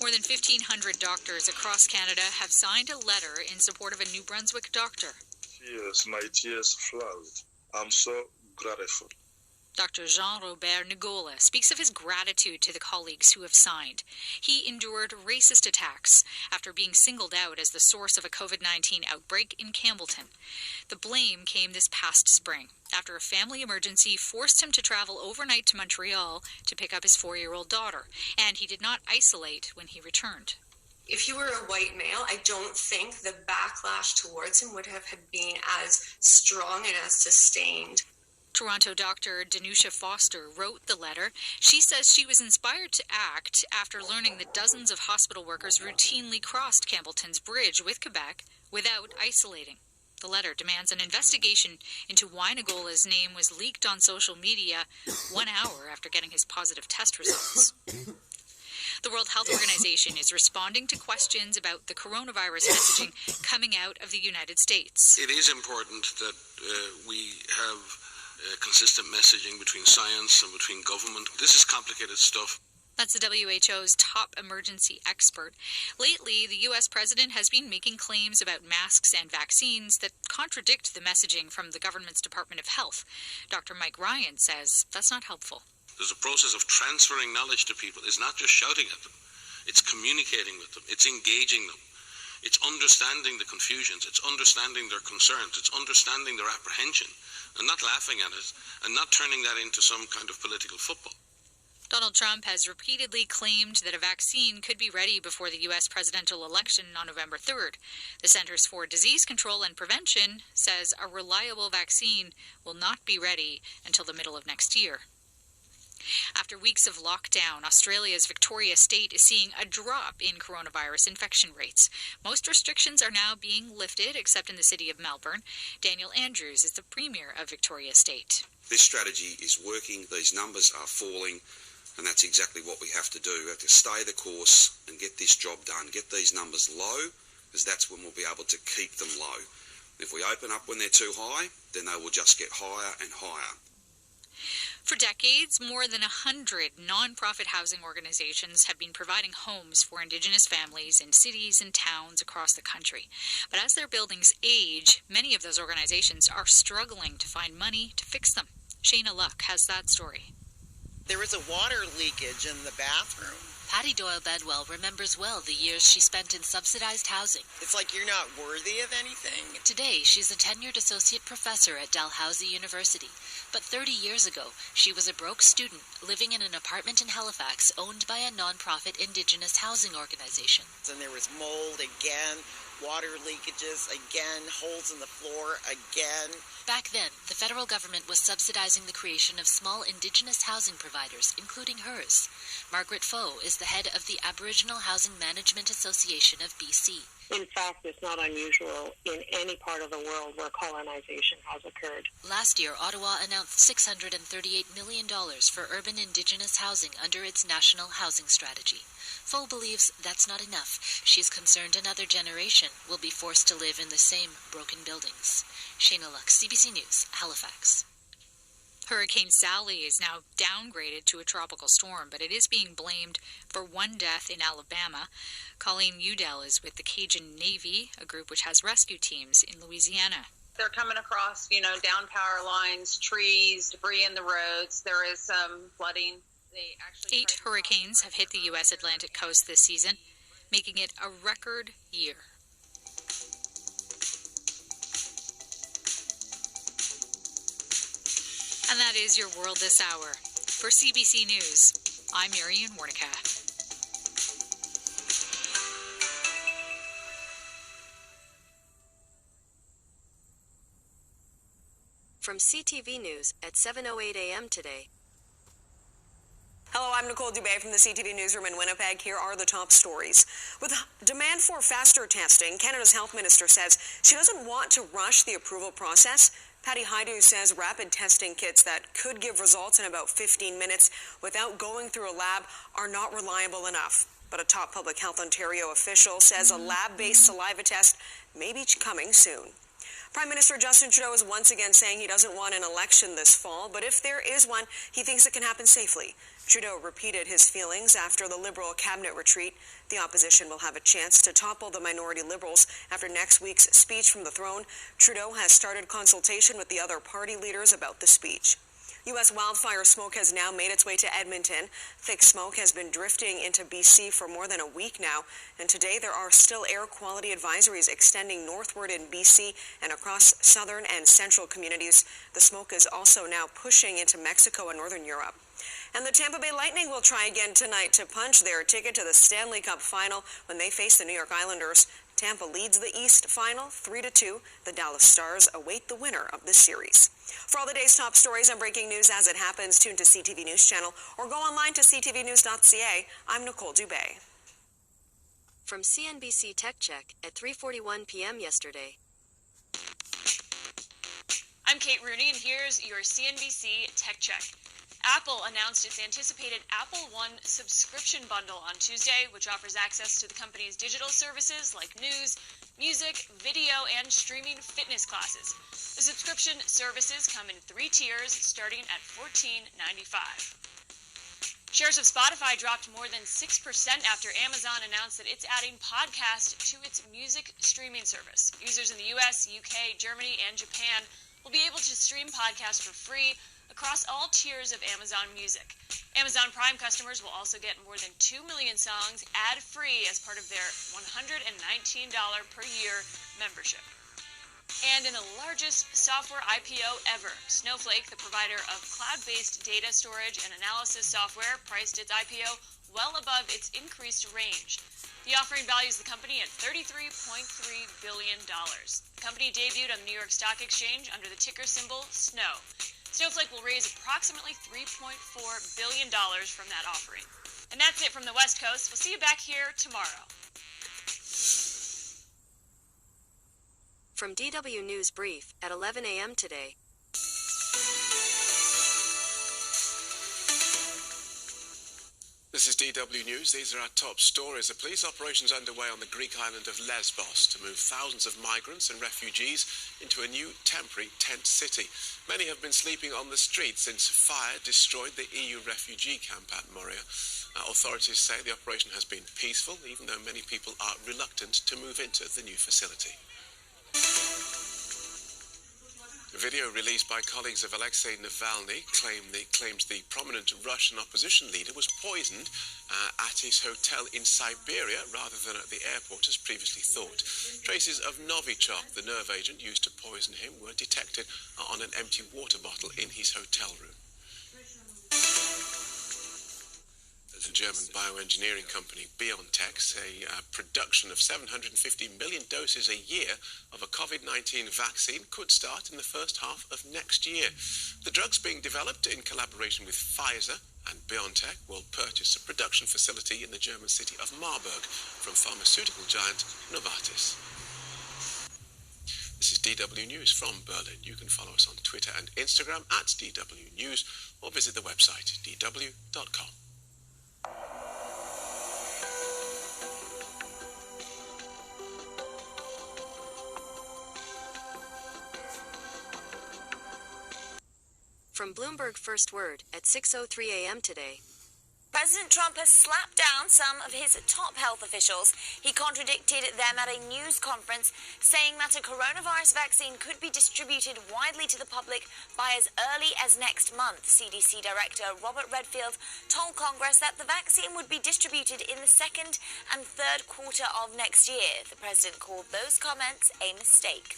More than 1,500 doctors across Canada have signed a letter in support of a New Brunswick doctor. Tears, my tears flowed. I'm so grateful. Dr. Jean-Robert Ngola speaks of his gratitude to the colleagues who have signed. He endured racist attacks after being singled out as the source of a COVID-19 outbreak in Campbellton. The blame came this past spring after a family emergency forced him to travel overnight to Montreal to pick up his 4-year-old daughter, and he did not isolate when he returned. If you were a white male, I don't think the backlash towards him would have been as strong and as sustained. Toronto doctor Danusha Foster wrote the letter. She says she was inspired to act after learning that dozens of hospital workers routinely crossed Campbellton's bridge with Quebec without isolating. The letter demands an investigation into why Ngola's name was leaked on social media 1 hour after getting his positive test results. The World Health Organization is responding to questions about the coronavirus messaging coming out of the United States. It is important that we have consistent messaging between science and between government. This is complicated stuff. That's the WHO's top emergency expert. Lately, the U.S. president has been making claims about masks and vaccines that contradict the messaging from the government's Department of Health. Dr. Mike Ryan says that's not helpful. There's a process of transferring knowledge to people. It's not just shouting at them. It's communicating with them. It's engaging them. It's understanding the confusions. It's understanding their concerns. It's understanding their apprehension and not laughing at it and not turning that into some kind of political football. Donald Trump has repeatedly claimed that a vaccine could be ready before the U.S. presidential election on November 3rd. The Centers for Disease Control and Prevention says a reliable vaccine will not be ready until the middle of next year. After weeks of lockdown, Australia's Victoria State is seeing a drop in coronavirus infection rates. Most restrictions are now being lifted, except in the city of Melbourne. Daniel Andrews is the Premier of Victoria State. This strategy is working. These numbers are falling, and that's exactly what we have to do. We have to stay the course and get this job done, get these numbers low, because that's when we'll be able to keep them low. If we open up when they're too high, then they will just get higher and higher. For decades, more than 100 non-profit housing organizations have been providing homes for Indigenous families in cities and towns across the country. But as their buildings age, many of those organizations are struggling to find money to fix them. Shayna Luck has that story. There was a water leakage in the bathroom. Patty Doyle Bedwell remembers well the years she spent in subsidized housing. It's like you're not worthy of anything. Today, she's a tenured associate professor at Dalhousie University. But 30 years ago, she was a broke student living in an apartment in Halifax owned by a non-profit Indigenous housing organization. And there was mold again, water leakages again, holes in the floor again. Back then, the federal government was subsidizing the creation of small Indigenous housing providers, including hers. Margaret Foe is the head of the Aboriginal Housing Management Association of BC. In fact, it's not unusual in any part of the world where colonization has occurred. Last year, Ottawa announced $638 million for urban Indigenous housing under its National Housing Strategy. Foe believes that's not enough. She's concerned another generation will be forced to live in the same broken buildings. Shayna Luck, CBC News, Halifax. Hurricane Sally is now downgraded to a tropical storm, but it is being blamed for one death in Alabama. Colleen Udell is with the Cajun Navy, a group which has rescue teams in Louisiana. They're coming across, down power lines, trees, debris in the roads. There is some flooding. 8 hurricanes have hit the U.S. Atlantic coast this season, making it a record year. And that is your World This Hour. For CBC News, I'm Marian Warnica. From CTV News at 7:08 a.m. today. Hello, I'm Nicole Dubé from the CTV Newsroom in Winnipeg. Here are the top stories. With demand for faster testing, Canada's health minister says she doesn't want to rush the approval process. Patty Hajdu says rapid testing kits that could give results in about 15 minutes without going through a lab are not reliable enough. But a top Public Health Ontario official says a lab-based saliva test may be coming soon. Prime Minister Justin Trudeau is once again saying he doesn't want an election this fall, but if there is one, he thinks it can happen safely. Trudeau repeated his feelings after the Liberal cabinet retreat. The opposition will have a chance to topple the minority Liberals after next week's speech from the throne. Trudeau has started consultation with the other party leaders about the speech. U.S. wildfire smoke has now made its way to Edmonton. Thick smoke has been drifting into BC for more than a week now, and today there are still air quality advisories extending northward in BC and across southern and central communities. The smoke is also now pushing into Mexico and northern Europe. And the Tampa Bay Lightning will try again tonight to punch their ticket to the Stanley Cup final when they face the New York Islanders. Tampa leads the East final 3-2. The Dallas Stars await the winner of this series. For all the day's top stories and breaking news as it happens, tune to CTV News Channel or go online to ctvnews.ca. I'm Nicole Dubé. From CNBC Tech Check at 3:41 p.m. yesterday. I'm Kate Rooney, and here's your CNBC Tech Check. Apple announced its anticipated Apple One subscription bundle on Tuesday, which offers access to the company's digital services like news, music, video, and streaming fitness classes. The subscription services come in 3 tiers, starting at $14.95. Shares of Spotify dropped more than 6% after Amazon announced that it's adding podcasts to its music streaming service. Users in the US, UK, Germany, and Japan will be able to stream podcasts for free across all tiers of Amazon Music. Amazon Prime customers will also get more than 2 million songs ad-free as part of their $119 per year membership. And in the largest software IPO ever, Snowflake, the provider of cloud-based data storage and analysis software, priced its IPO well above its increased range. The offering values the company at $33.3 billion. The company debuted on the New York Stock Exchange under the ticker symbol SNOW. Snowflake will raise approximately $3.4 billion from that offering. And that's it from the West Coast. We'll see you back here tomorrow. From DW News Brief at 11 a.m. today. This is DW News. These are our top stories. A police operation is underway on the Greek island of Lesbos to move thousands of migrants and refugees into a new temporary tent city. Many have been sleeping on the street since fire destroyed the EU refugee camp at Moria. Authorities say the operation has been peaceful, even though many people are reluctant to move into the new facility. A video released by colleagues of Alexei Navalny claims the prominent Russian opposition leader was poisoned at his hotel in Siberia rather than at the airport as previously thought. Traces of Novichok, the nerve agent used to poison him, were detected on an empty water bottle in his hotel room. The German bioengineering company BioNTech say production of 750 million doses a year of a COVID-19 vaccine could start in the first half of next year. The drug's being developed in collaboration with Pfizer, and BioNTech will purchase a production facility in the German city of Marburg from pharmaceutical giant Novartis. This is DW News from Berlin. You can follow us on Twitter and Instagram at DW News or visit the website dw.com. From Bloomberg First Word at 6:03 a.m. today. President Trump has slapped down some of his top health officials. He contradicted them at a news conference, saying that a coronavirus vaccine could be distributed widely to the public by as early as next month. CDC Director Robert Redfield told Congress that the vaccine would be distributed in the second and third quarter of next year. The president called those comments a mistake.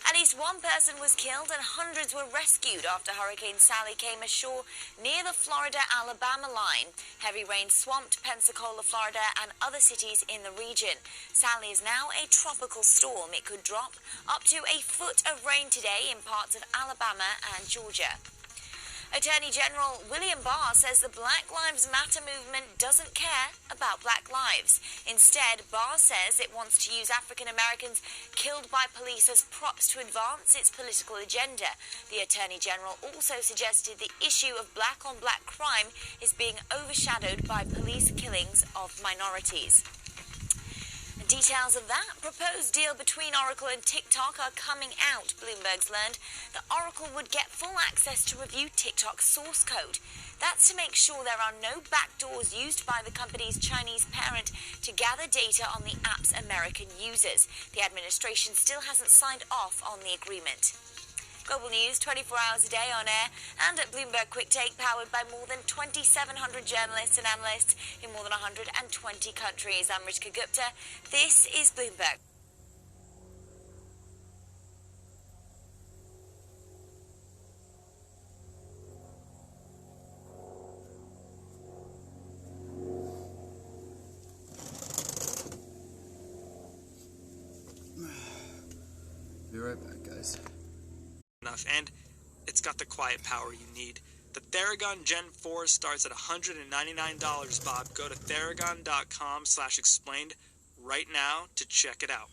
At least one person was killed and hundreds were rescued after Hurricane Sally came ashore near the Florida-Alabama line. Heavy rain swamped Pensacola, Florida, and other cities in the region. Sally is now a tropical storm. It could drop up to a foot of rain today in parts of Alabama and Georgia. Attorney General William Barr says the Black Lives Matter movement doesn't care about black lives. Instead, Barr says it wants to use African Americans killed by police as props to advance its political agenda. The Attorney General also suggested the issue of black-on-black crime is being overshadowed by police killings of minorities. Details of that proposed deal between Oracle and TikTok are coming out. Bloomberg's learned that Oracle would get full access to review TikTok's source code. That's to make sure there are no backdoors used by the company's Chinese parent to gather data on the app's American users. The administration still hasn't signed off on the agreement. Global News, 24 hours a day on air, and at Bloomberg Quick Take, powered by more than 2,700 journalists and analysts in more than 120 countries. I'm Ritika Gupta. This is Bloomberg. Be right back, guys. Enough, and it's got the quiet power you need. The Theragun Gen 4 starts at $199, Bob. Go to Theragun.com/explained right now to check it out.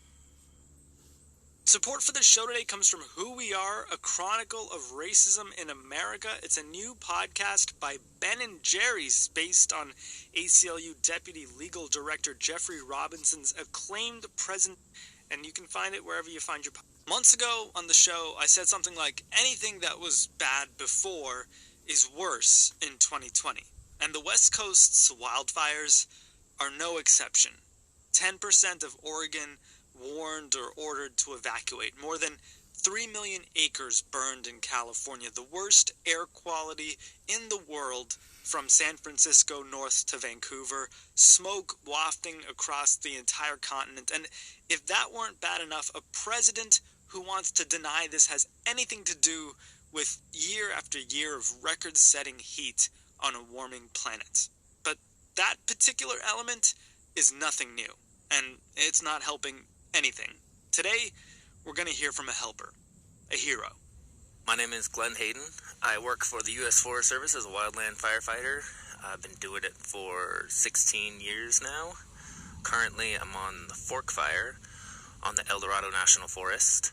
Support for the show today comes from Who We Are, a chronicle of racism in America. It's a new podcast by Ben and Jerry's based on ACLU Deputy Legal Director Jeffrey Robinson's acclaimed present, and you can find it wherever you find your podcast. Months ago on the show, I said something like, anything that was bad before is worse in 2020. And the West Coast's wildfires are no exception. 10% of Oregon warned or ordered to evacuate. More than 3 million acres burned in California. The worst air quality in the world from San Francisco north to Vancouver. Smoke wafting across the entire continent. And if that weren't bad enough, a president who wants to deny this has anything to do with year after year of record-setting heat on a warming planet. But that particular element is nothing new, and it's not helping anything. Today, we're going to hear from a helper, a hero. My name is Glenn Hayden. I work for the U.S. Forest Service as a wildland firefighter. I've been doing it for 16 years now. Currently, I'm on the Fork Fire on the El Dorado National Forest.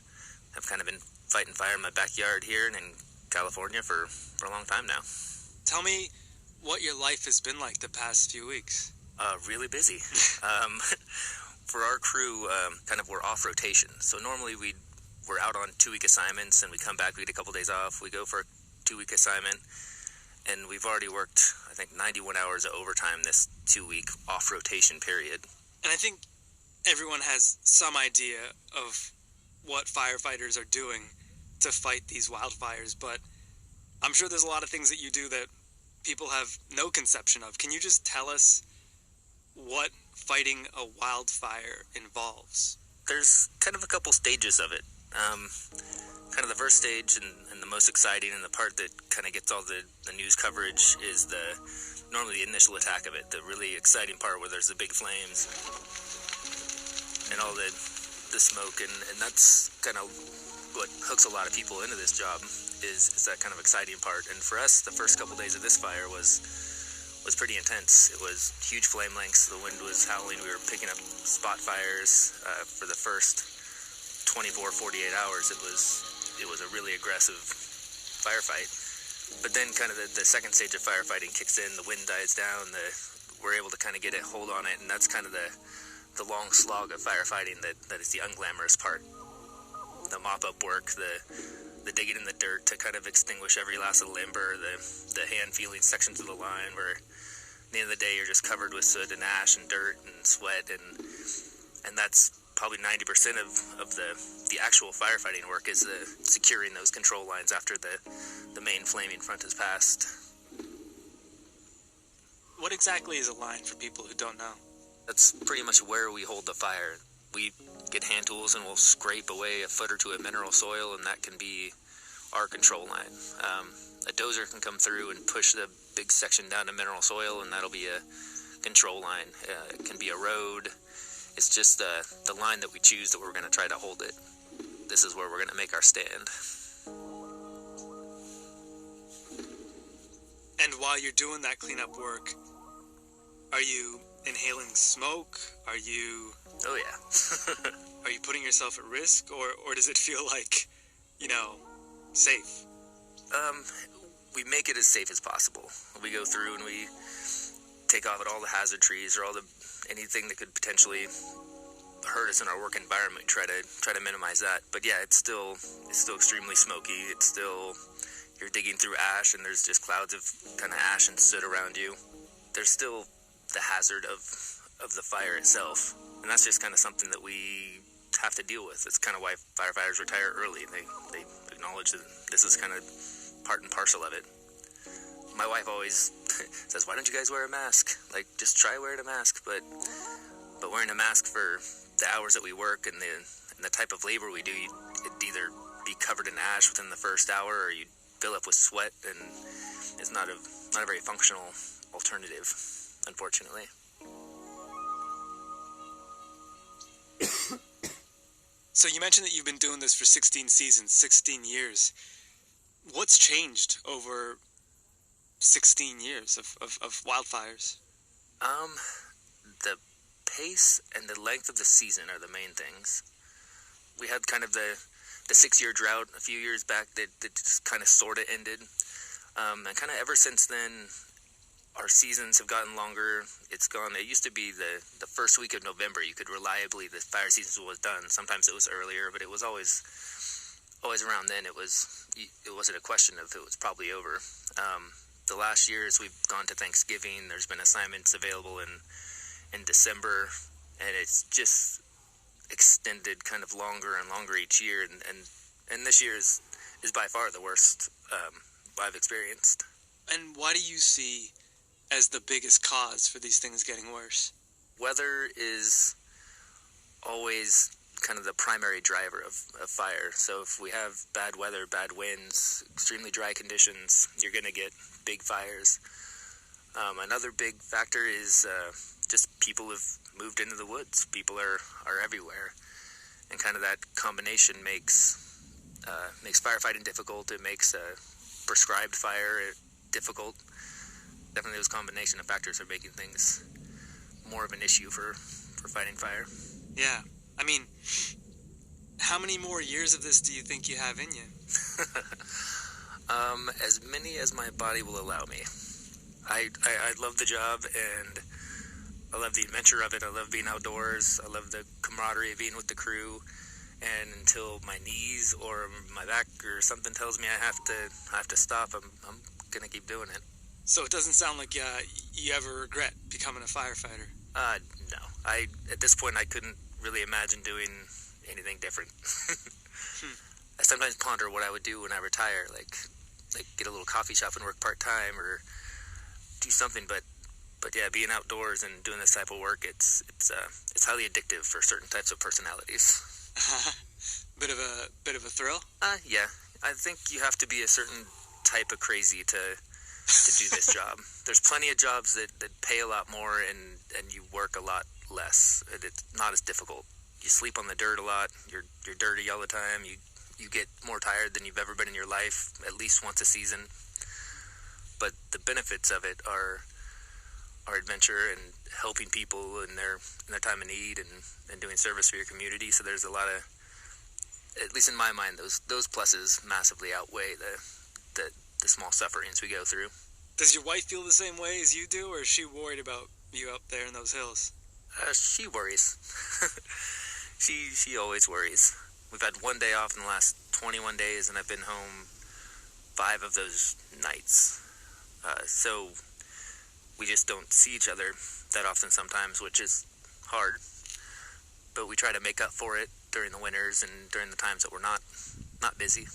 I've kind of been fighting fire in my backyard here and in California for a long time now. Tell me what your life has been like the past few weeks. Really busy. For our crew, we're off rotation. So normally we're out on 2-week assignments and we come back, we get a couple days off, we go for a 2-week assignment, and we've already worked, I think, 91 hours of overtime this 2-week off rotation period. And I think everyone has some idea of what firefighters are doing to fight these wildfires, but I'm sure there's a lot of things that you do that people have no conception of. Can you just tell us what fighting a wildfire involves? There's kind of a couple stages of it. Kind of the first stage and the most exciting and the part that kind of gets all the news coverage is normally the initial attack of it, the really exciting part where there's the big flames and all the smoke, and that's kind of what hooks a lot of people into this job is that kind of exciting part. And for us, the first couple days of this fire was pretty intense. It was huge flame lengths, the wind was howling, we were picking up spot fires for the first 24, 48 hours. It was a really aggressive firefight. But then kind of the second stage of firefighting kicks in, the wind dies down, we're able to kind of get a hold on it, and that's kind of the long slog of firefighting that is the unglamorous part. The mop-up work, the digging in the dirt to kind of extinguish every last little ember, the hand-feeling sections of the line where at the end of the day you're just covered with soot and ash and dirt and sweat, and that's probably 90% of the actual firefighting work is securing those control lines after the main flaming front is passed. What exactly is a line for people who don't know? That's pretty much where we hold the fire. We get hand tools and we'll scrape away a foot or two of mineral soil, and that can be our control line. A dozer can come through and push the big section down to mineral soil, and that'll be a control line. It can be a road. It's just the line that we choose that we're going to try to hold it. This is where we're going to make our stand. And while you're doing that cleanup work, are you inhaling smoke? Are you... Oh, yeah. Are you putting yourself at risk, or does it feel like, safe? We make it as safe as possible. We go through and we take off at all the hazard trees or anything that could potentially hurt us in our work environment. Try to minimize that. But yeah, it's still extremely smoky. It's still you're digging through ash and there's just clouds of kind of ash and soot around you, there's still the hazard of the fire itself. And that's just kind of something that we have to deal with. It's kind of why firefighters retire early. They acknowledge that this is kind of part and parcel of it. My wife always says, why don't you guys wear a mask? Like, just try wearing a mask. But wearing a mask for the hours that we work and the type of labor we do, it'd either be covered in ash within the first hour or you'd fill up with sweat, and it's not a very functional alternative, unfortunately. So you mentioned that you've been doing this for 16 seasons, 16 years. What's changed over 16 years of wildfires? The pace and the length of the season are the main things. We had kind of the 6-year drought a few years back that just kind of sort of ended. And kind of ever since then, our seasons have gotten longer. It used to be the first week of November, you could reliably, the fire season was done. Sometimes it was earlier, but it was always around then. It wasn't a question of it was probably over. The last years we've gone to Thanksgiving. There's been assignments available in December, and it's just extended kind of longer and longer each year. And this year is by far the worst I've experienced. And what do you see as the biggest cause for these things getting worse? Weather is always kind of the primary driver of fire. So if we have bad weather, bad winds, extremely dry conditions, you're going to get big fires. Another big factor is just people have moved into the woods. People are everywhere. And kind of that combination makes firefighting difficult. It makes prescribed fire difficult. Definitely those combination of factors are making things more of an issue for fighting fire. Yeah. I mean, how many more years of this do you think you have in you? As many as my body will allow me. I love the job, and I love the adventure of it. I love being outdoors. I love the camaraderie of being with the crew. And until my knees or my back or something tells me I have to stop, I'm gonna keep doing it. So it doesn't sound like you ever regret becoming a firefighter. No. At this point, I couldn't really imagine doing anything different. I sometimes ponder what I would do when I retire, like get a little coffee shop and work part-time or do something, but yeah, being outdoors and doing this type of work, it's highly addictive for certain types of personalities. Bit of a thrill? Yeah. I think you have to be a certain type of crazy to do this job. There's plenty of jobs that pay a lot more and you work a lot less. It's not as difficult. You sleep on the dirt a lot. You're dirty all the time. You get more tired than you've ever been in your life, at least once a season. But the benefits of it are adventure and helping people in their time of need and doing service for your community. So there's a lot of, at least in my mind, those pluses massively outweigh the small sufferings we go through. Does your wife feel the same way as you do, or is she worried about you up there in those hills? She worries. She always worries. We've had one day off in the last 21 days, and I've been home 5 of those nights. So we just don't see each other that often sometimes, which is hard. But we try to make up for it during the winters and during the times that we're not busy.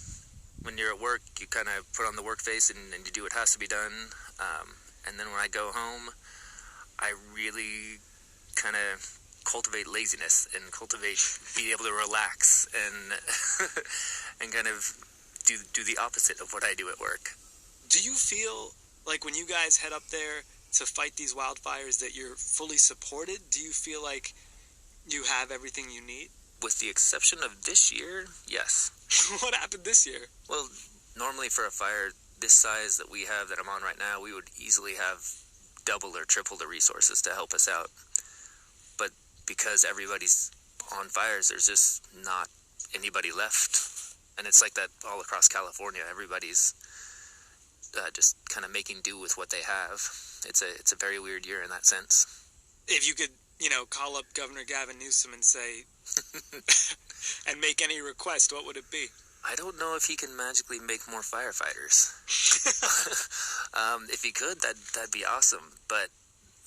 When you're at work, you kind of put on the work face and you do what has to be done. And then when I go home, I really kind of cultivate laziness and cultivate being able to relax and kind of do the opposite of what I do at work. Do you feel like when you guys head up there to fight these wildfires that you're fully supported? Do you feel like you have everything you need? With the exception of this year, yes. What happened this year? Well, normally for a fire this size that we have that I'm on right now, we would easily have double or triple the resources to help us out. But because everybody's on fires, there's just not anybody left. And it's like that all across California. Everybody's just kind of making do with what they have. It's a very weird year in that sense. If you could, call up Governor Gavin Newsom and say, and make any request, what would it be? I don't know if he can magically make more firefighters. If he could, that'd be awesome. But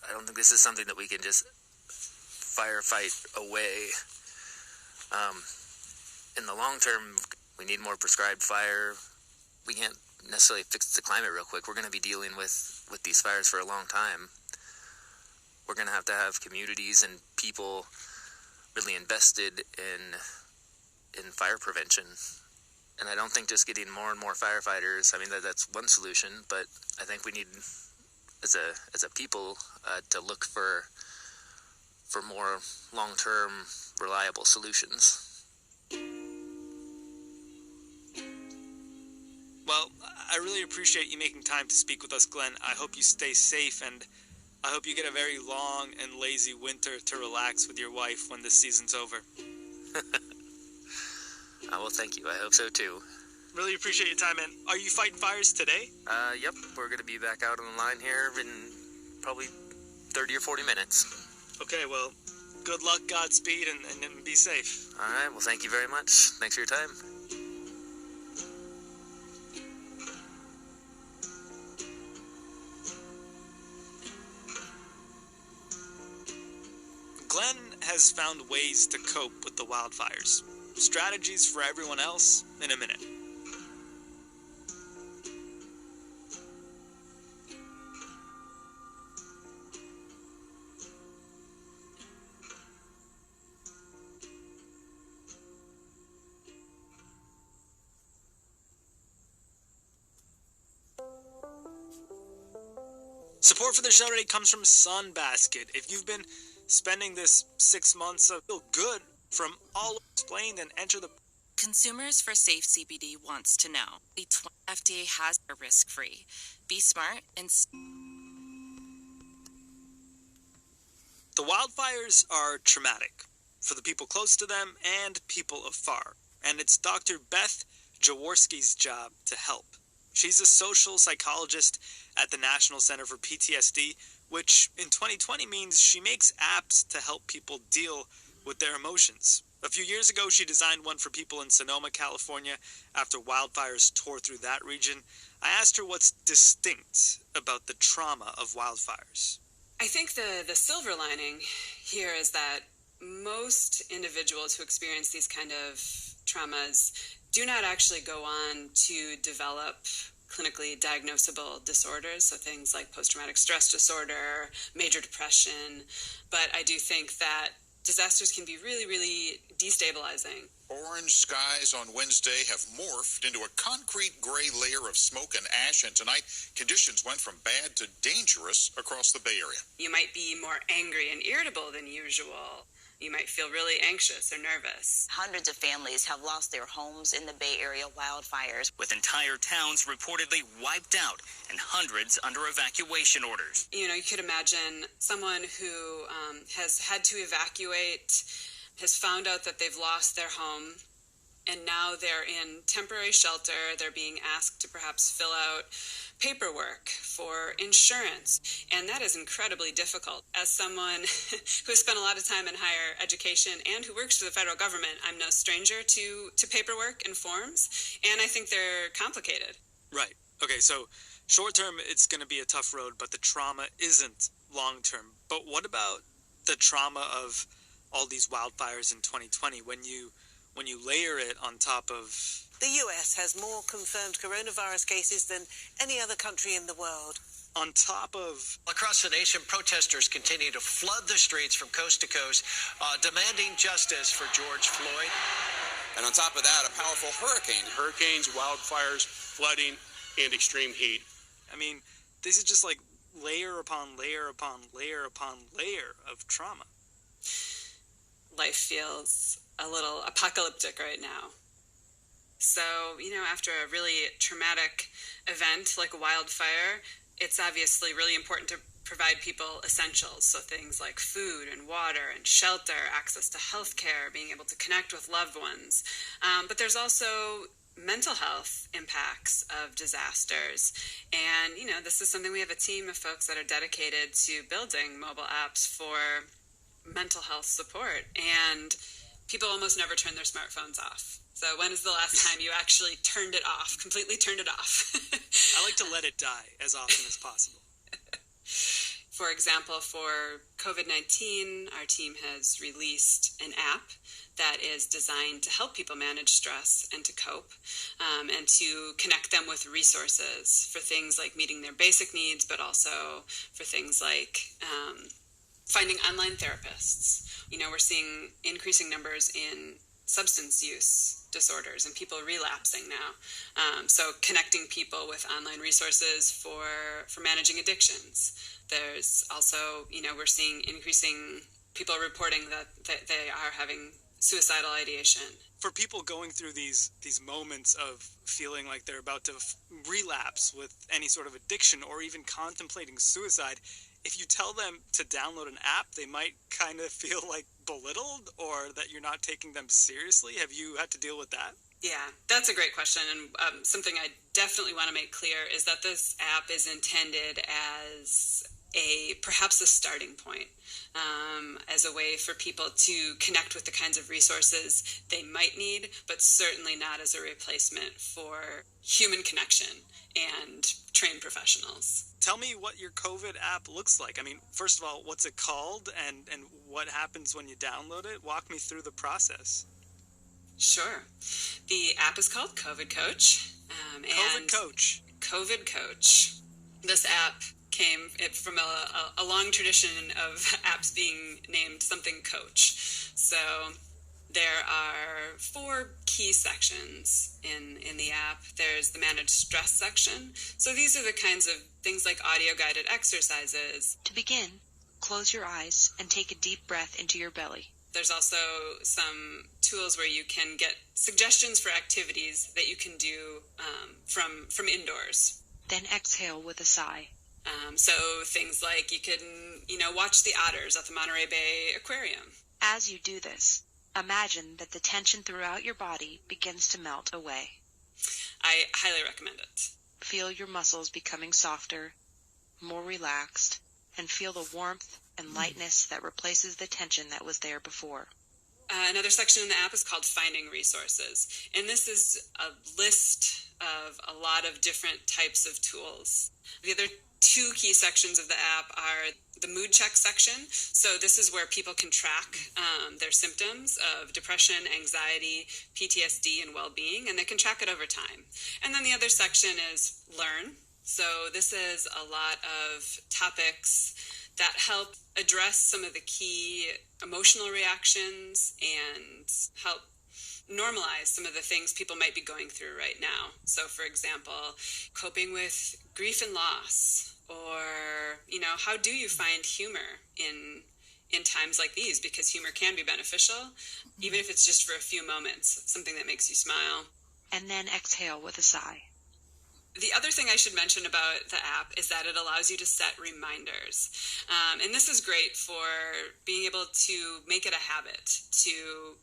I don't think this is something that we can just firefight away. In the long term, we need more prescribed fire. We can't necessarily fix the climate real quick. We're going to be dealing with these fires for a long time. We're going to have communities and people really invested in fire prevention. And I don't think just getting more and more firefighters, I mean, that's one solution, but I think we need, as a people, to look for more long-term, reliable solutions. Well, I really appreciate you making time to speak with us, Glenn. I hope you stay safe, and I hope you get a very long and lazy winter to relax with your wife when this season's over. Well, thank you. I hope so, too. Really appreciate your time, man. Are you fighting fires today? Yep. We're going to be back out on the line here in probably 30 or 40 minutes. Okay, well, good luck, Godspeed, and be safe. All right. Well, thank you very much. Thanks for your time. Glenn has found ways to cope with the wildfires. Strategies for everyone else in a minute. Support for the show today comes from Sunbasket. If you've been spending this 6 months of feel good from all explained and enter the... Consumers for Safe CBD wants to know. The FDA has a risk-free. Be smart and... The wildfires are traumatic for the people close to them and people afar. And it's Dr. Beth Jaworski's job to help. She's a social psychologist at the National Center for PTSD, which in 2020 means she makes apps to help people deal with their emotions. A few years ago, she designed one for people in Sonoma, California, after wildfires tore through that region. I asked her what's distinct about the trauma of wildfires. I think the silver lining here is that most individuals who experience these kind of traumas do not actually go on to develop clinically diagnosable disorders, so things like post-traumatic stress disorder, major depression. But I do think that disasters can be really, really destabilizing. Orange skies on Wednesday have morphed into a concrete gray layer of smoke and ash, and tonight conditions went from bad to dangerous across the Bay Area. You might be more angry and irritable than usual. You might feel really anxious or nervous. Hundreds of families have lost their homes in the Bay Area wildfires, with entire towns reportedly wiped out and hundreds under evacuation orders. You know, you could imagine someone who has had to evacuate, has found out that they've lost their home, and now they're in temporary shelter. They're being asked to perhaps fill out paperwork for insurance, and that is incredibly difficult. As someone who has spent a lot of time in higher education and who works for the federal government, I'm no stranger to paperwork and forms, and I think they're complicated. Right. Okay, so short term, it's going to be a tough road, but the trauma isn't long term. But what about the trauma of all these wildfires in 2020 when you layer it on top of... The US has more confirmed coronavirus cases than any other country in the world. On top of... Across the nation, protesters continue to flood the streets from coast to coast, demanding justice for George Floyd. And on top of that, a powerful hurricane. Hurricanes, wildfires, flooding, and extreme heat. I mean, this is just like layer upon layer upon layer upon layer of trauma. Life feels a little apocalyptic right now. So, you know, after a really traumatic event like a wildfire, it's obviously really important to provide people essentials. So things like food and water and shelter, access to health care, being able to connect with loved ones. But there's also mental health impacts of disasters. And, you know, this is something we have a team of folks that are dedicated to building mobile apps for mental health support. And people almost never turn their smartphones off. So when is the last time you actually turned it off, completely turned it off? I like to let it die as often as possible. For example, for COVID-19, our team has released an app that is designed to help people manage stress and to cope, and to connect them with resources for things like meeting their basic needs, but also for things like finding online therapists. You know, we're seeing increasing numbers in substance use disorders and people relapsing now. So connecting people with online resources for managing addictions. There's also, you know, we're seeing increasing people reporting that they are having suicidal ideation. For people going through these moments of feeling like they're about to relapse with any sort of addiction or even contemplating suicide, if you tell them to download an app, they might kind of feel like belittled or that you're not taking them seriously. Have you had to deal with that? Yeah, that's a great question. And something I definitely want to make clear is that this app is intended as perhaps a starting point, as a way for people to connect with the kinds of resources they might need, but certainly not as a replacement for human connection and trained professionals. Tell me what your COVID app looks like. I mean, first of all, what's it called and what happens when you download it? Walk me through the process. Sure. The app is called COVID Coach. COVID Coach. COVID Coach. This app came from a long tradition of apps being named something Coach. So there are 4 key sections in the app. There's the managed stress section. So these are the kinds of things like audio guided exercises. To begin, close your eyes and take a deep breath into your belly. There's also some tools where you can get suggestions for activities that you can do from indoors. Then exhale with a sigh. So things like you can, watch the otters at the Monterey Bay Aquarium. As you do this, imagine that the tension throughout your body begins to melt away. I highly recommend it. Feel your muscles becoming softer, more relaxed, and feel the warmth and lightness that replaces the tension that was there before. Another section in the app is called Finding Resources, and this is a list of a lot of different types of tools. The other 2 key sections of the app are the mood check section. So this is where people can track their symptoms of depression, anxiety, PTSD, and well-being, and they can track it over time. And then the other section is Learn. So this is a lot of topics that help address some of the key emotional reactions and help normalize some of the things people might be going through right now. So, for example, coping with grief and loss, or, how do you find humor in times like these? Because humor can be beneficial, even if it's just for a few moments, something that makes you smile. And then exhale with a sigh. The other thing I should mention about the app is that it allows you to set reminders. And this is great for being able to make it a habit to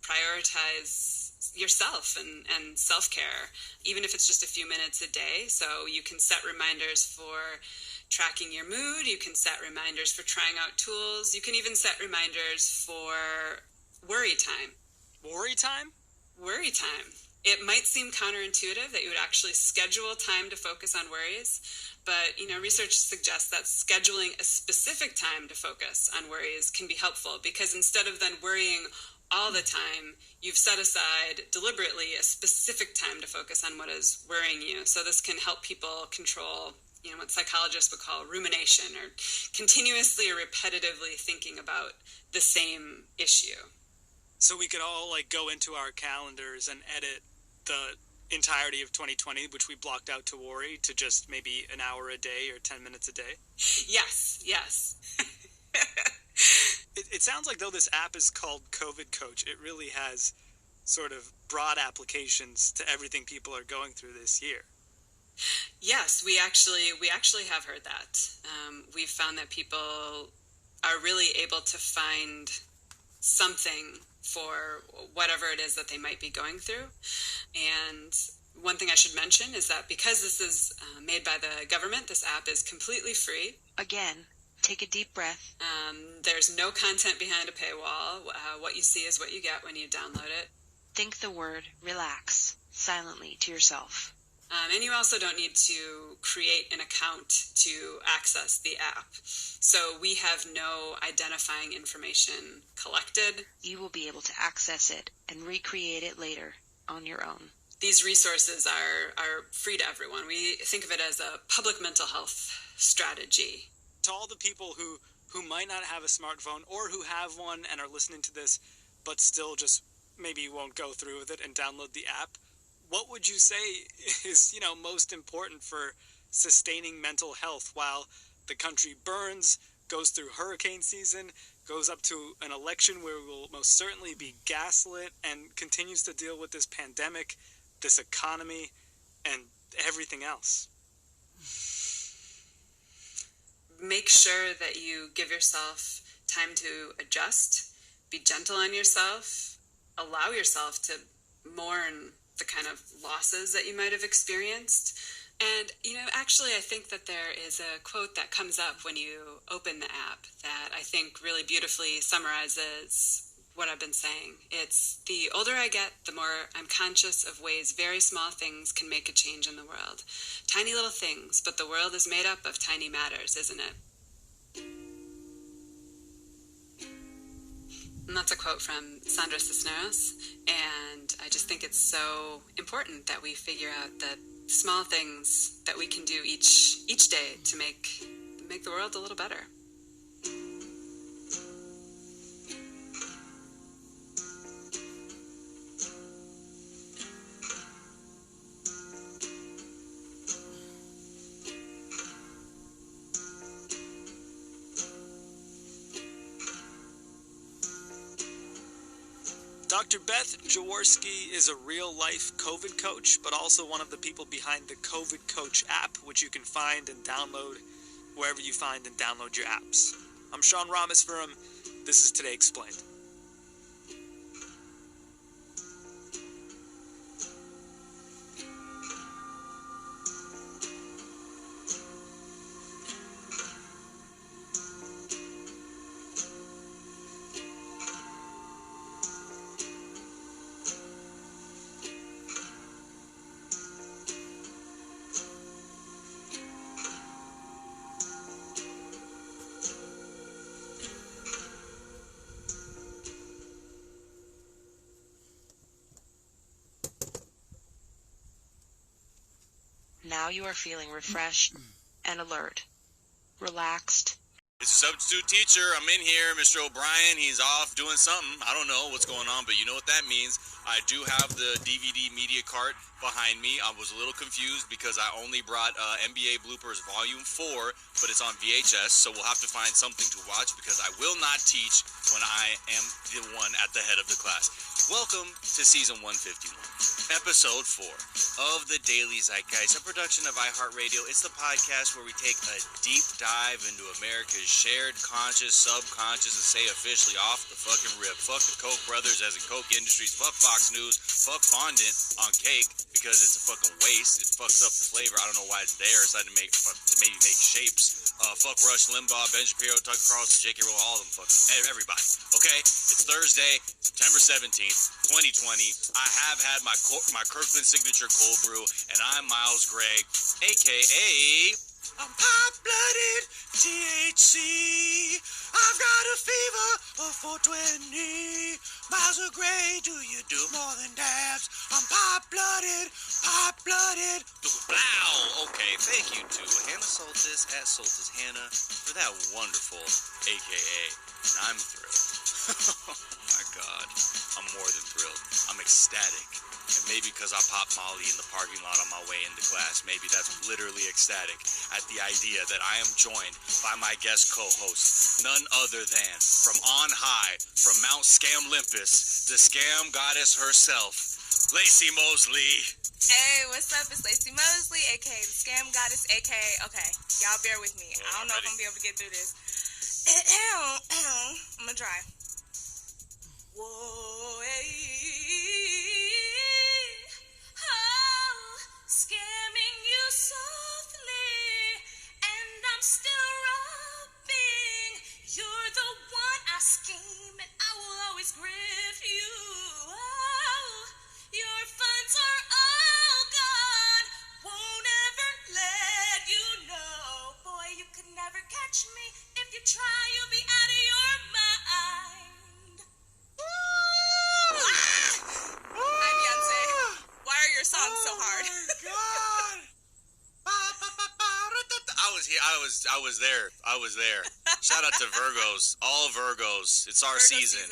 prioritize yourself and self-care, even if it's just a few minutes a day. So you can set reminders for tracking your mood. You can set reminders for trying out tools. You can even set reminders for worry time. Worry time? Worry time. It might seem counterintuitive that you would actually schedule time to focus on worries, but research suggests that scheduling a specific time to focus on worries can be helpful, because instead of then worrying all the time, you've set aside deliberately a specific time to focus on what is worrying you. So this can help people control what psychologists would call rumination, or continuously or repetitively thinking about the same issue. So we could all go into our calendars and edit the entirety of 2020, which we blocked out to worry, to just maybe an hour a day or 10 minutes a day? Yes. It sounds like, though this app is called COVID Coach, it really has sort of broad applications to everything people are going through this year. Yes, we actually have heard that. We've found that people are really able to find something for whatever it is that they might be going through. And one thing I should mention is that because this is made by the government, this app is completely free. Again, take a deep breath. There's no content behind a paywall. What you see is what you get when you download it. Think the word relax silently to yourself. And you also don't need to create an account to access the app. So we have no identifying information collected. You will be able to access it and recreate it later on your own. These resources are free to everyone. We think of it as a public mental health strategy. To all the people who might not have a smartphone or who have one and are listening to this, but still just maybe won't go through with it and download the app, what would you say is, most important for sustaining mental health while the country burns, goes through hurricane season, goes up to an election where we will most certainly be gaslit, and continues to deal with this pandemic, this economy, and everything else? Make sure that you give yourself time to adjust, be gentle on yourself, allow yourself to mourn the kind of losses that you might have experienced. And, actually, I think that there is a quote that comes up when you open the app that I think really beautifully summarizes what I've been saying. It's, the older I get, the more I'm conscious of ways very small things can make a change in the world. Tiny little things, but the world is made up of tiny matters, isn't it? And that's a quote from Sandra Cisneros, and I just think it's so important that we figure out the small things that we can do each day to make the world a little better. Dr. Beth Jaworski is a real-life COVID coach, but also one of the people behind the COVID Coach app, which you can find and download wherever you find and download your apps. I'm Sean Rameswaram. This is Today Explained. Now you are feeling refreshed and alert, relaxed. It's a substitute teacher. I'm in here. Mr. O'Brien, he's off doing something. I don't know what's going on, but you know what that means. I do have the DVD media cart behind me. I was a little confused because I only brought NBA Bloopers Volume 4, but it's on VHS, so we'll have to find something to watch because I will not teach when I am the one at the head of the class. Welcome to Season 151, Episode 4 of The Daily Zeitgeist, a production of iHeartRadio. It's the podcast where we take a deep dive into America's shared conscious, subconscious, and say officially off the fucking rip. Fuck the Koch brothers as in Koch Industries. Fuck Fox News. Fuck fondant on cake because it's a fucking waste. It fucks up the flavor. I don't know why it's there. It's to maybe make shapes. Fuck Rush Limbaugh, Ben Shapiro, Tucker Carlson, J.K. Rowling, all of them. Fuck everybody. Okay? It's Thursday, September 17th, 2020. I have had my Kirkland signature cold brew, and I'm Miles Gregg, a.k.a. I'm pop-blooded THC. I've got a fever of 420. Miles of Gray, do you do more than dabs? I'm pop-blooded. Blow. Okay, thank you to Hannah Soltis at Soltis Hannah for that wonderful AKA. And I'm thrilled. Oh my God. I'm more than thrilled. I'm ecstatic. And maybe because I popped Molly in the parking lot on my way into class, maybe that's literally ecstatic at the idea that I am joined by my guest co-host, none other than, from on high, from Mount Scamlimpus, the scam goddess herself, Lacey Mosley. Hey, what's up? It's Lacey Mosley, aka the Scam Goddess, aka, okay, y'all bear with me. I don't know if I'm gonna be able to get through this. I'm gonna try. Whoa, scamming you softly, and I'm still robbing. You're the one I scheme, and I will always grift you. Oh, was there. Shout out to Virgos, all Virgos. It's our season.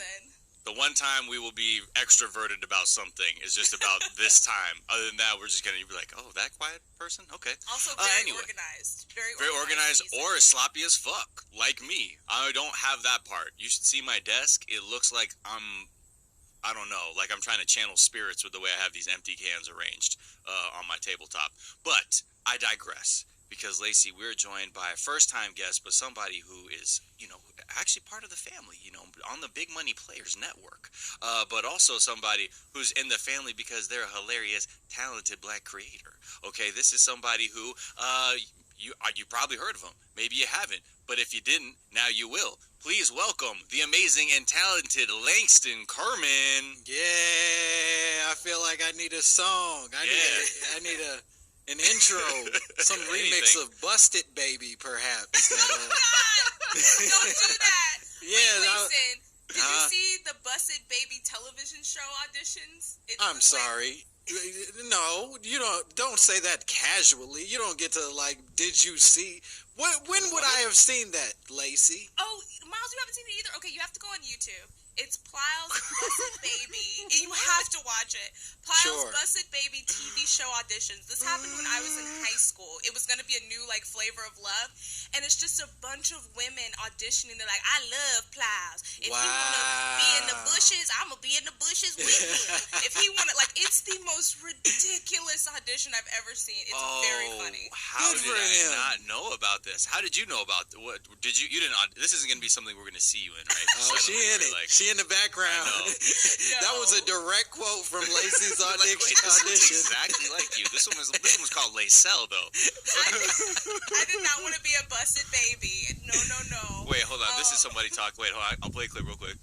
The one time we will be extroverted about something is just about this time. Other than that, we're just going to be like, oh, that quiet person? Okay. Also very organized. Very organized or as sloppy as fuck, like me. I don't have that part. You should see my desk. It looks like I don't know, like I'm trying to channel spirits with the way I have these empty cans arranged on my tabletop. But I digress. Because, Lacey, we're joined by a first-time guest, but somebody who is, actually part of the family, on the Big Money Players Network. But also somebody who's in the family because they're a hilarious, talented black creator. Okay, this is somebody who, you probably heard of him. Maybe you haven't. But if you didn't, now you will. Please welcome the amazing and talented Langston Kerman. Yeah, I feel like I need a song. I need an intro, some remix of Busted Baby, perhaps. Don't do that. Yeah. Listen, did you see the Busted Baby television show auditions? I'm sorry. No, you don't say that casually. You don't get to did you see? When would I have seen that, Lacey? Oh, Miles, you haven't seen it either? Okay, you have to go on YouTube. It's Pliles Busted Baby. And you have to watch it. Pliles Busted Baby TV show auditions. This happened when I was in high school. It was going to be a new flavor of love. And it's just a bunch of women auditioning. They're like, I love Pliles. If you want to be in the bushes, I'm going to be in the bushes with you. If he want to, it's the most ridiculous audition I've ever seen. It's very funny. How did I not know about this? How did you know about what? Did you didn't, this isn't going to be something we're going to see you in, right? Oh, she in it. She in the background. That was a direct quote from Lacey's audition. This exactly like you. This one was called Lacelle, though. I did not want to be a busted baby. No. Wait, hold on. This is somebody talk. Wait, hold on. I'll play a clip real quick.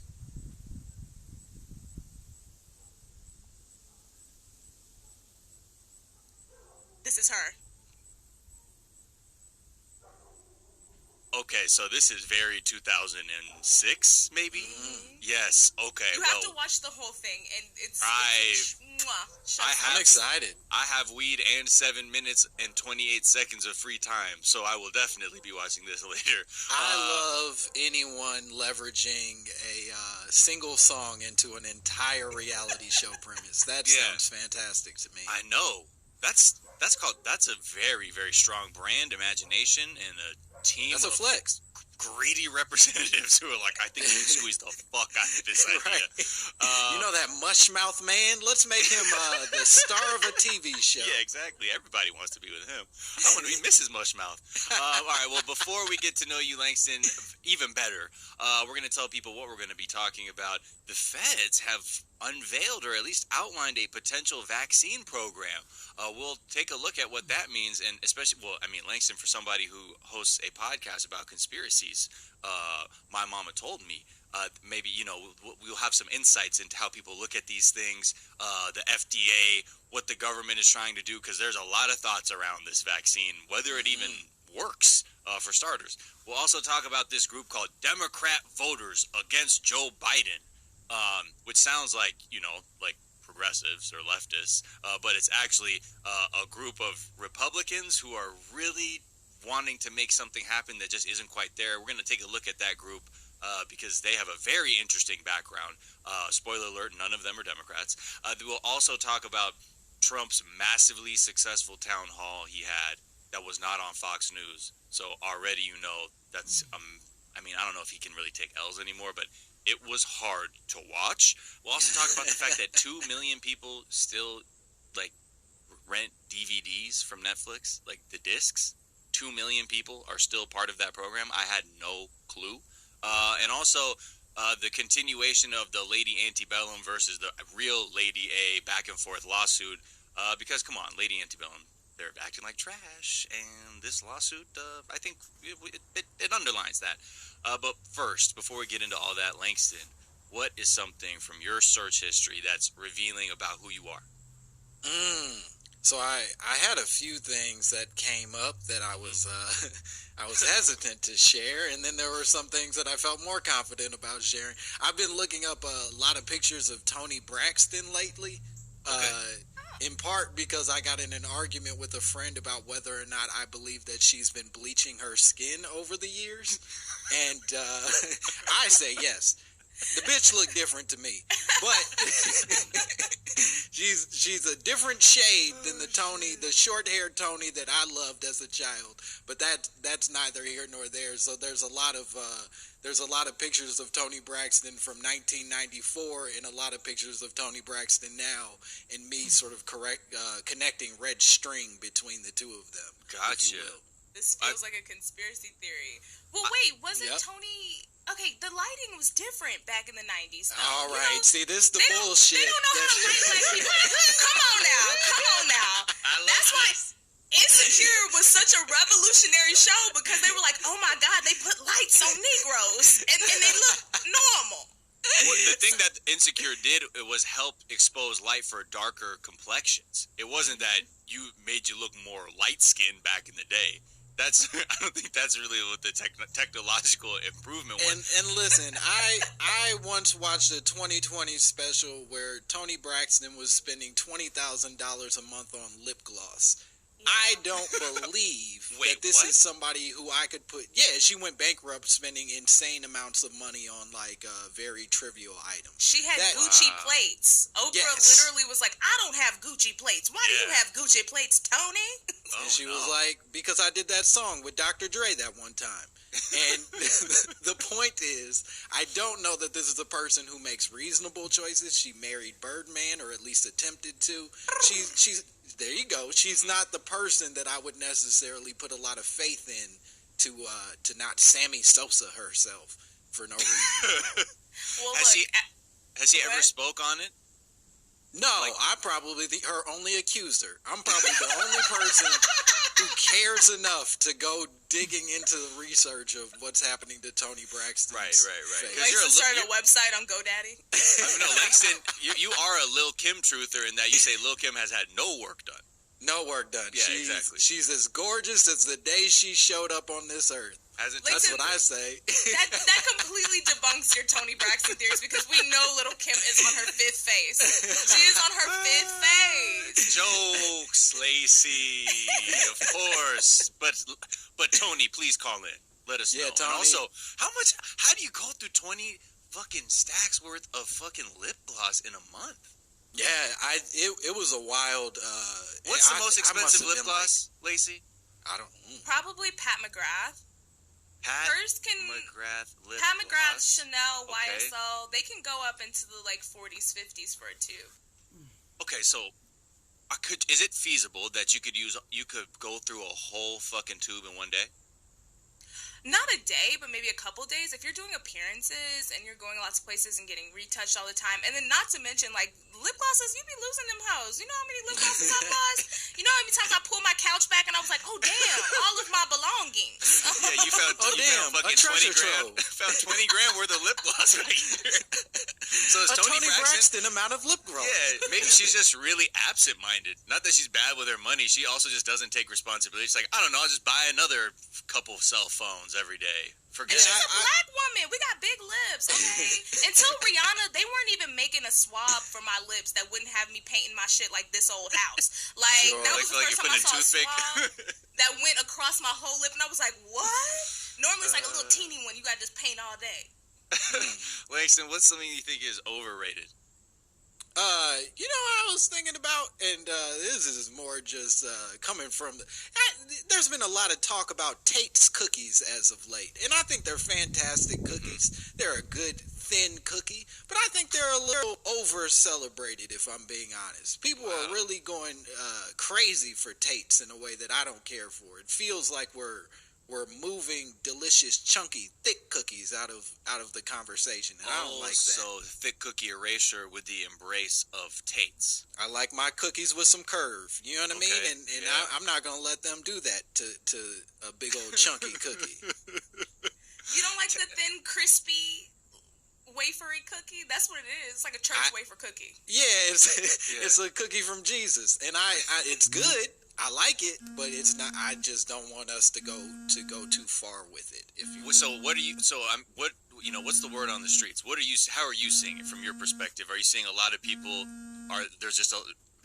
This is her. Okay, so this is very 2006, maybe? Yes, okay. You have to watch the whole thing, and it's I'm excited. I have weed and 7 minutes and 28 seconds of free time, so I will definitely be watching this later. I love anyone leveraging a single song into an entire reality show premise. That sounds fantastic to me. I know. That's a very, very strong brand, imagination, and a team. That's a flex. Greedy representatives who are like, I think we can squeeze the fuck out of this idea. You know that mushmouth man? Let's make him the star of a TV show. Yeah, exactly. Everybody wants to be with him. I want to be Mrs. Mushmouth. All right, well, before we get to know you, Langston, even better, we're going to tell people what we're going to be talking about. The feds have unveiled or at least outlined a potential vaccine program. We'll take a look at what that means, and especially, Langston, for somebody who hosts a podcast about conspiracies, my mama told me, maybe, we'll have some insights into how people look at these things, the FDA, what the government is trying to do, because there's a lot of thoughts around this vaccine, whether it even works, for starters. We'll also talk about this group called Democrat Voters Against Joe Biden, which sounds like, progressives or leftists, but it's actually a group of Republicans who are really wanting to make something happen that just isn't quite there. We're going to take a look at that group because they have a very interesting background. Spoiler alert, none of them are Democrats. We'll also talk about Trump's massively successful town hall he had that was not on Fox News. So already that's, I don't know if he can really take L's anymore, but it was hard to watch. We'll also talk about the fact that 2 million people still, rent DVDs from Netflix, the discs. 2 million people are still part of that program. I had no clue. And also the continuation of the Lady Antebellum versus the real Lady A back and forth lawsuit. Because, come on, Lady Antebellum, they're acting like trash. And this lawsuit, I think it underlines that. But first, before we get into all that, Langston, what is something from your search history that's revealing about who you are? So I had a few things that came up that I was hesitant to share, and then there were some things that I felt more confident about sharing. I've been looking up a lot of pictures of Toni Braxton lately. in part because I got in an argument with a friend about whether or not I believe that she's been bleaching her skin over the years. And I say yes. The bitch looked different to me. But she's a different shade than the short-haired Tony that I loved as a child. But that's neither here nor there. So there's a lot of pictures of Toni Braxton from 1994 and a lot of pictures of Toni Braxton now, and me sort of connecting red string between the two of them. Gotcha. This feels like a conspiracy theory. Well, wait, wasn't Tony... Okay, the lighting was different back in the 90s. All right, see, this is the bullshit. They don't know how to light black people. Come on now. That's why Insecure was such a revolutionary show, because they were like, oh my God, they put lights on Negroes, and they look normal. Well, the thing that Insecure did was help expose light for darker complexions. It wasn't that you made you look more light-skinned back in the day. I don't think that's really what the technological improvement was. And listen, I once watched a 2020 special where Toni Braxton was spending $20,000 a month on lip gloss. I don't believe that this is somebody who I could put... Yeah, she went bankrupt spending insane amounts of money on, very trivial items. She had Gucci plates. Oprah literally was like, I don't have Gucci plates. Why do you have Gucci plates, Tony? And she was like, because I did that song with Dr. Dre that one time. And the point is, I don't know that this is a person who makes reasonable choices. She married Birdman, or at least attempted to. She's there you go. She's not the person that I would necessarily put a lot of faith in to not Sammy Sosa herself for no reason. Well, has he ever spoke on it? No, I'm probably her only accuser. I'm probably the only person who cares enough to go digging into the research of what's happening to Toni Braxton. Right. Langston started a website on GoDaddy. No, Langston, you are a Lil Kim truther in that you say Lil Kim has had no work done. No work done. Yeah, exactly. She's as gorgeous as the day she showed up on this earth. That's what I say. That completely debunks your Toni Braxton theories, because we know Little Kim is on her fifth face. She is on her fifth face. Jokes, Lacey, of course. But Toni, please call in. Let us know. Tony. And also, how do you go through 20 fucking stacks worth of fucking lip gloss in a month? Yeah, it was a wild... What's the most expensive lip gloss, Lacey? I don't... Probably Pat McGrath. Pat McGrath, Chanel, YSL, they can go up into the 40s, 50s for a tube. Okay, so is it feasible that you could go through a whole fucking tube in one day? Not a day, but maybe a couple days. If you're doing appearances and you're going lots of places and getting retouched all the time, and then not to mention, lip glosses, you be losing them hoes. You know how many lip glosses I've lost? You know how many times I pulled my couch back and I was like, oh, damn, all of my belongings. Yeah, you found fucking 20 grand. Found 20 grand worth of lip gloss right here. So it's Toni Braxton amount of lip gloss. Yeah, maybe she's just really absent-minded. Not that she's bad with her money. She also just doesn't take responsibility. She's like, I don't know, I'll just buy another couple cell phones every day. Forget She's a black woman. We got big lips, okay? Until Rihanna, they weren't even making a swab for my lips that wouldn't have me painting my shit like this old house. That was the first time I saw a swab that went across my whole lip, and I was like, what? Normally it's like a little teeny one. You got to just paint all day. Langston, what's something you think is overrated? I was thinking about, and this is more just coming from there's been a lot of talk about Tate's cookies as of late, and I think they're fantastic cookies. They're a good thin cookie, but I think they're a little over-celebrated, if I'm being honest. People are really going crazy for Tate's in a way that I don't care for. It feels like we're moving delicious, chunky, thick cookies out of the conversation, and I don't like that. So thick cookie erasure with the embrace of Tate's. I like my cookies with some curve. You know what I mean? And I'm not gonna let them do that to a big old chunky cookie. You don't like the thin, crispy, wafery cookie? That's what it is. It's like a church wafer cookie. Yeah, it's a cookie from Jesus, and it's good. I like it, but it's not. I just don't want us to go too far with it. So what are you? So what's the word on the streets? How are you seeing it from your perspective? Are you seeing a lot of people? There's just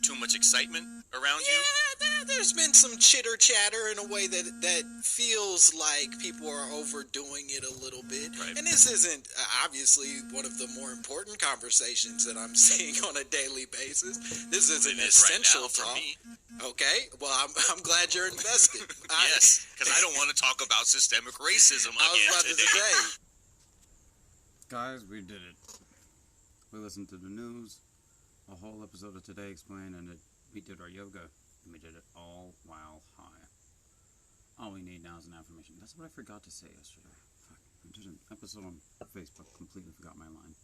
too much excitement around you? Yeah, there's been some chitter chatter in a way that feels like people are overdoing it a little bit. Right. And this isn't obviously one of the more important conversations that I'm seeing on a daily basis. This is an essential talk. Me. Okay, well, I'm glad you're invested. Yes, because I don't want to talk about systemic racism again I was about today. to say. Guys, we did it. We listened to the news, a whole episode of Today Explained, and we did our yoga, and we did it all while high. All we need now is an affirmation. That's what I forgot to say yesterday. Fuck. I did an episode on Facebook, completely forgot my line.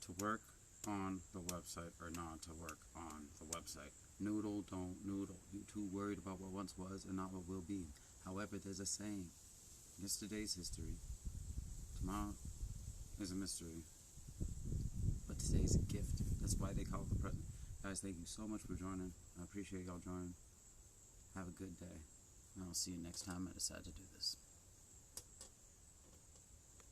To work on the website or not to work on the website. Noodle, don't noodle. You're too worried about what once was and not what will be. However, there's a saying. Yesterday's history. Tomorrow is a mystery. But today's a gift. That's why they call it the present. Guys, thank you so much for joining. I appreciate y'all joining. Have a good day. And I'll see you next time I decide to do this.